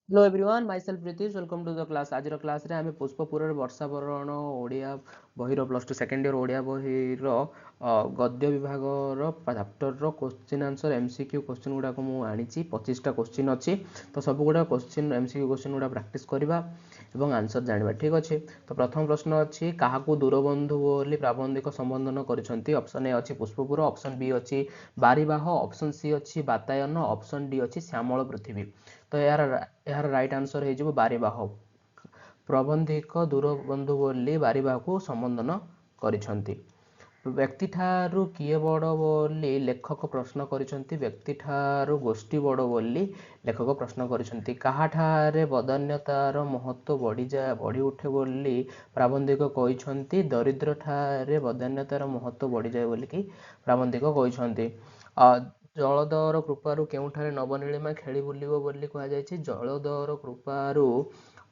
Hello everyone myself Pritish welcome to the class आज class रे आम पुष्पपुर वर्षा बरण ओडिया बहिर plus two second year Odia बहिर गद्य विभाग chapter question answer MCQ question गुड़ाक मुझे 25टा क्वेश्चन अच्छी तो सब गुड़ा क्वेश्चन एमसीक्यू क्वेश्चन गुड़ा प्रैक्टिस करवा और आंसर जाना ठीक अच्छे। तो प्रथम प्रश्न अच्छी क्या दूरबंधु बोली प्राबंधिक संबोधन कर ऑप्शन ए अच्छी पुष्पपुर ऑप्शन बी अच्छी बारीबाह ऑप्शन सी अच्छी बातायन ऑप्शन डी अच्छी श्यामल पृथ्वी। तो यार राइट आंसर हो बारीबाह प्रबंधिक दूरबंधु बोली बारीबाह को संबोधन करिसेंती। व्यक्ति ठारू किए बड़ बोली लेखक प्रश्न करिसेंती व्यक्ति ठारू गोष्ठी बड़ बोली लेखक प्रश्न करिसेंती। काहाठारे बदान्यतार महत्व बढ़ी उठे बोली प्राबंधिक कहिसेंती दरिद्र ठारे बदान्यतार महत्व बढ़ी जाए बोली कि प्राबंधिक कहिसेंती। जलदर कृपारू केउठारे नवनीलिमा खेली बुलिबो बोली कहा जायछि जलदर कृपारू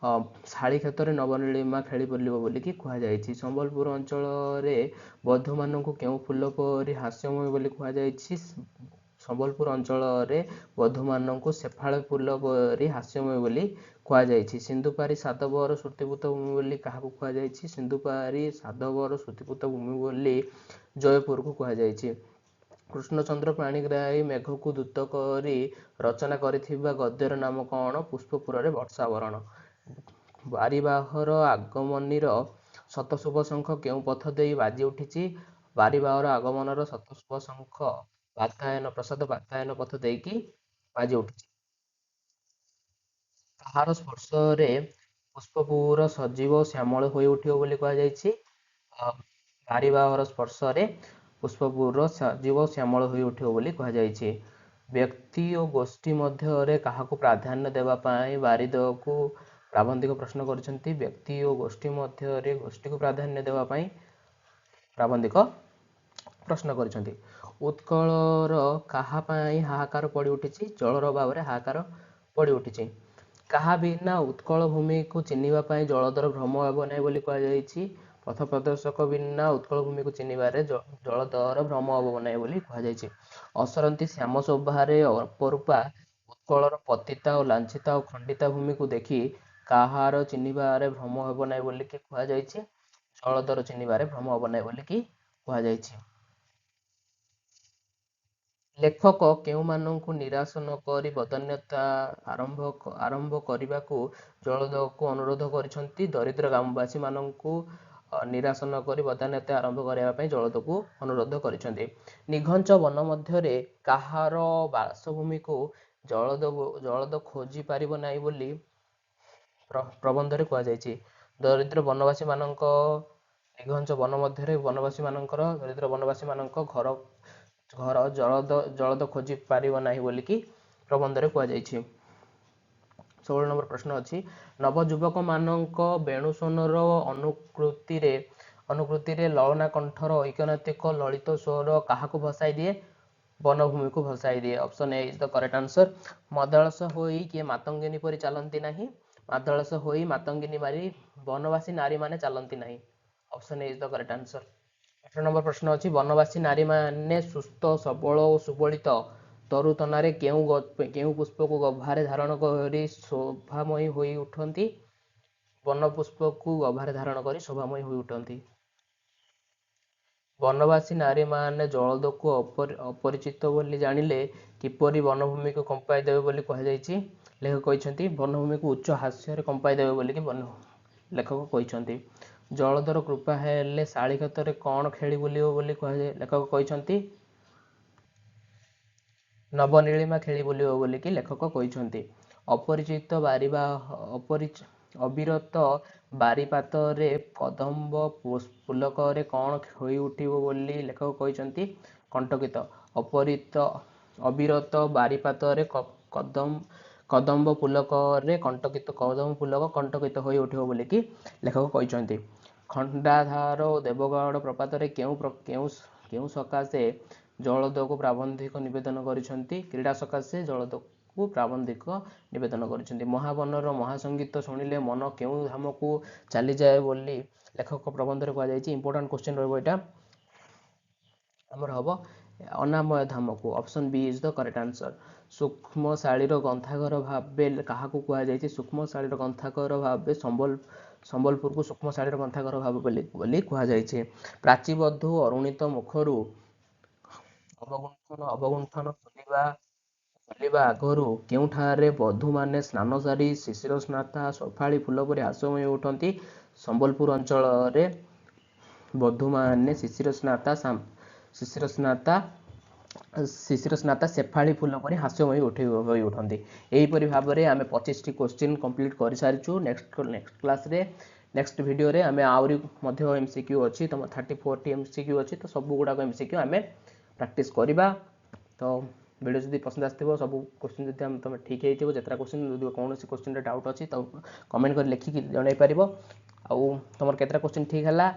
शाड़ी क्षेत्र में नवनीलिमा खेली बुलिबो बोली कि कहा जायछि। संबलपुर अंचल रे बधू माननकु केउ फूल परी हास्यमय बोली कहा जायछि संबलपुर अंचल रे बधू माननकु शेफाळ फूल परी हास्यमय बोली कहा जायछि। सिंधुपारी साधवर श्रुतिपूत भूमि बोली काहाकु कहा जायछि सिंधुपारी साधवर श्रुतिपूत भूमि बोली जयपुर को कहा जायछि। कृष्णचंद्र पाणिग्राही मेघ को दूत करी रचना करिथिबा गद्यर नाम कौन पुष्पपुर रे वर्षा बरण। बारीबाहर आगमनीर शतशुभ शंख केउ पथ देई बाजी उठिछि बारीबाहर आगमनर शतशुभ शंख बातायन प्रसाद बातायन पथ देकी बाजी उठिछि। ताहार स्पर्श रे पुष्पपुर सजीव श्यामल होई उठियो बोली कहा जायछि। बारीबाहर स्पर्श रे पुष्पपुर सजीव श्यामल होई उठियो बोली कहा जायछि। व्यक्ति और गोष्ठी मध्य काहाकु प्राधान्य देवा पाई बारिद को प्राबंधिक प्रश्न करिसेंती व्यक्ति और गोष्ठी मध्य गोष्ठी को प्राधान्य देवा पाई प्राबंधिक प्रश्न करिसेंती। उत्कलर काहा पाई हाहाकार पड़ी उठिछि जलर अभाव हाहाकार पड़ी उठिछि। काहा बिना उत्कल भूमि को चिन्हिबा पाई जलधर भ्रम हेब नाही बोली कहा जायछि। पथ प्रदर्शक बिना उत्कल भूमि को चिन्हिबारे जलधर भ्रम हेब नाही बोली कहा जायछि। असरंती श्याम शोभारे अपरूपा उत्कलर पतिता और लांछिता और खंडिता भूमि को देखि काहार चिन्हिबारे भ्रम हेब नाही बोली कि कहा जायछि जलधर चिन्हिबारे भ्रम हेब नाही बोली कि कहा जायछि। लेखक केउमानंकु निराश न करी बदान्यता आरंभ करबाकू जलदको अनुरोध करिसेंती दरिद्र ग्रामवासी मानंकु निराश न करी बदान्यता आरंभ करबा पई जलदको अनुरोध करिसेंती। निघंच वन मध्यरे काहार बासभूमि को जलद खोजी पारिबो नाही बोली प्रबंधरे कहा जायछि। दरिद्र वनवासी मानंक निघंच वन मध्यरे वनवासी मानंकर दरिद्र वनवासी मानंक घर घर जलद खोजी पारिब नाही बोली कि प्रबंधरे कहा जायछि। 16 नंबर प्रश्न अच्छी नवजुवक मानक बेणुस्वनर अनुकृति रे ललना कंठर ऐक्यनाथिक ललित स्वर काहाकु भसाई दिए वनभूमि को भसाई दिए। Option A is the correct answer. मदळस होई किए मातंगिनी परी चलती नाही मादळस होई मातंगिनी मारी वनवासी नारी माने चलती नाही। Option A is the correct answer. 18 number प्रश्न अच्छी वनवासी नारी माने सुस्थ सबल और सुबलित तरुतनारे केउ पुष्प को गभारे धारण करी शोभामयी होई उठंती वन पुष्प को गभारे धारण करी शोभामयी होई उठंती। वनवासी नारी माने जलद को अपरिचित बोली जानिले किपरि वनभूमि को कंपाई देबे बोली कहा जायछि। लेखक कहिसेंती वनभूमि को उच्च हास्य रे कंपाई देबे बोली कि लेखक कहिसेंती। जलधर कृपा हेले शाड़ी क्षेत्र कौन खेली बुलिबो बोली कहा जाय लेखक कहिसेंती नवनीलिमा खेली बुलिबो बोली कि लेखक कहिसेंती। अपरिचित अविरत बारीपातरे कदम्ब पुलकरे कौन होई उठिबो बोली लेखक कहिसेंती कंटकित। अविरत बारीपातरे कदम्ब पुलकरे कंटकित कदम्ब पुलक कंटकित होई उठिबो बोली कि लेखक कहिसेंती। खंडाधार और देवगढ़ प्रपातरे केउ सकाशे जलद को प्राबंधिक निवेदन करिसेंती क्रीड़ा सकाशे जलद को प्राबंधिक निवेदन करिसेंती। महावनर महासंगीत शुणिले मन केउ धाम को चली जाए बोली लेखक प्रबंध रे कहा जायछि। इंपोर्टेंट क्वेश्चन रहबो एटा हमर हबो ଅନାମୟ ଧାମକୁ। Option B is the correct answer. ସୂକ୍ଷ୍ମ ଶାଳୀର ଗ୍ରନ୍ଥାଗାର ଭାବେ କାହାକୁ କୁହାଯାଇଛି? ସୂକ୍ଷ୍ମ ଶାଳୀର ଗ୍ରନ୍ଥାଗାର ଭାବେ ସମ୍ବଲପୁରକୁ ସୂକ୍ଷ୍ମ ଶାଳୀର ଗ୍ରନ୍ଥାଗାର ଭାବେ ବୋଲି କୁହାଯାଇଛି। ପ୍ରାଚୀବଧୂ ଅରୁଣିତ ମୁଖରୁ ଅବଗୁଣ୍ଠନ ଖୋଲିବା ଆଗରୁ କେଉଁଠାରେ ବଧୂମାନେ ସ୍ନାନ ସାରି ଶିଶିର ସ୍ନାତା ସଫାଳି ଫୁଲ ପରି ହାସ୍ୟମୟୀ ଉଠନ୍ତି? ସମ୍ବଲପୁର ଅଞ୍ଚଳରେ ବଧୂମାନେ ଶିଶିର ସ୍ନାତା ଶେଫାଳି ଫୁଲ ପରି ହାସ୍ୟମୟୀ ହୋଇ ଉଠନ୍ତି। ଏହିପରି ଭାବରେ ଆମେ 25ଟି କୋଶ୍ଚିନ୍ କମ୍ପ୍ଲିଟ୍ କରିସାରିଛୁ। ନେକ୍ସଟ ଭିଡ଼ିଓରେ ଆମେ ଆହୁରି ମଧ୍ୟ MCQ ଅଛି, ତମ 34ଟି MCQ ଅଛି, ତ ସବୁ ଗୁଡ଼ାକ MCQ ଆମେ ପ୍ରାକ୍ଟିସ୍ କରିବା। ତ ଭିଡ଼ିଓ ଯଦି ପସନ୍ଦ ଆସିଥିବ, ସବୁ କୋଶ୍ଚିନ୍ ଯଦି ତମେ ଠିକ୍ ହେଇଥିବ, ଯେତେଟା କୋଶ୍ଚିନ୍ ଯଦି କୌଣସି କୋଶ୍ଚିନ୍ରେ ଡାଉଟ୍ ଅଛି ତ କମେଣ୍ଟ କରି ଲେଖିକି ଜଣାଇ ପାରିବ। ଆଉ ତମର କେତେଟା କୋଶ୍ଚିନ୍ ଠିକ୍ ହେଲା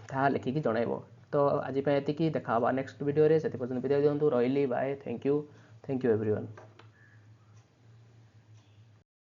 ତାହା ଲେଖିକି ଜଣାଇବ। ତ ଆଜି ପାଇଁ ଏତିକି, ଦେଖା ହେବା ନେକ୍ସଟ ଭିଡ଼ିଓରେ। ସେଥି ପର୍ଯ୍ୟନ୍ତ ବିଦାୟ ଦିଅନ୍ତୁ। ରହିଲି, ବାଏ, ଥ୍ୟାଙ୍କ ୟୁ ଏଭ୍ରିୱାନ୍।